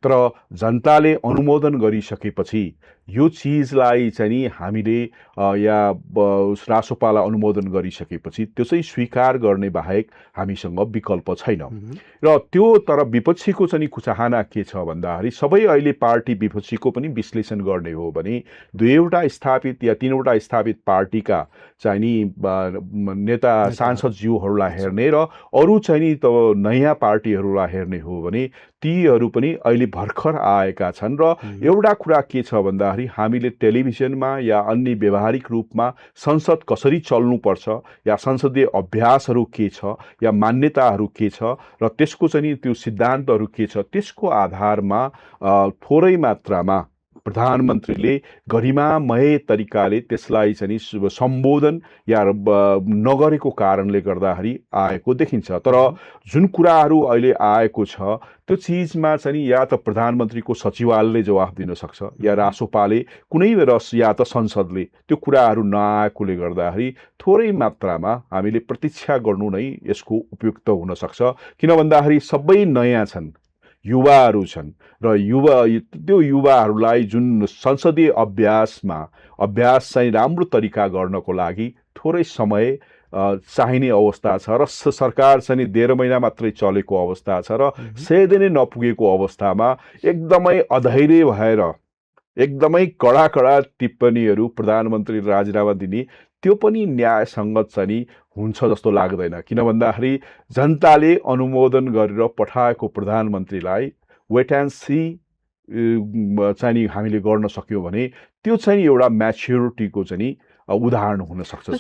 तर जनताले अनुमोदन गरिसकेपछि यो चिजलाई चाहिँ नि हामीले या रासोपालाई अनुमोदन गरिसकेपछि त्यो चाहिँ स्वीकार गर्ने बाहेक हामीसँग विकल्प छैन। र त्यो तर विपक्षीको चाहिँ चाहना के छ भन्दाखेरि सबै अहिले पार्टी विपक्षीको पनि विश्लेषण गर्ने हो भने दुईवटा स्थापित या तीनवटा स्थापित पार्टीका चाहिँ नि नेता सांसदज्यूहरूलाई हेर्ने र अरू चाहिँ नि त नयाँ पार्टीहरूलाई हेर्ने हो भने तीहरू पनि अहिले भर्खर आएका छन् र एउटा कुरा के छ भन्दाखेरि हामीले टेलिभिजनमा या अन्य व्यावहारिक रूपमा संसद कसरी चल्नुपर्छ या संसदीय अभ्यासहरू के छ या मान्यताहरू के छ र त्यसको चाहिँ त्यो सिद्धान्तहरू के छ त्यसको आधारमा थोरै मात्रामा प्रधानमन्त्रीले गरिमामय तरिकाले त्यसलाई चाहिँ सम्बोधन या नगरेको कारणले गर्दाखेरि आएको देखिन्छ। तर जुन कुराहरू अहिले आएको छ त्यो चिजमा चाहिँ या त प्रधानमन्त्रीको सचिवालयले जवाफ दिन सक्छ या रासोपाले कुनै या त संसदले त्यो कुराहरू नआएकोले गर्दाखेरि थोरै मात्रामा हामीले प्रतीक्षा गर्नु नै यसको उपयुक्त हुन सक्छ। किन भन्दाखेरि सबै नयाँ छन्, युवाहरू छन् र त्यो युवाहरूलाई जुन संसदीय अभ्यास चाहिँ राम्रो तरिका गर्नको लागि थोरै समय चाहिने अवस्था छ र सरकार चाहिँ 1.5 महिना मात्रै चलेको अवस्था छ र 100 दिन नपुगेको अवस्थामा एकदमै अधैर्य भएर एकदमै कडा टिप्पणीहरू प्रधानमन्त्री राजीनामा दिने त्यो पनि न्यायसङ्गत चाहिँ हुन्छ जस्तो लाग्दैन। किन भन्दाखेरि जनताले अनुमोदन गरेर पठाएको प्रधानमन्त्रीलाई वेट एन्ड सी चाहिँ हामीले गर्न सक्यौँ भने त्यो चाहिँ एउटा म्याच्युरिटीको चाहिँ उदाहरण हुन सक्छ।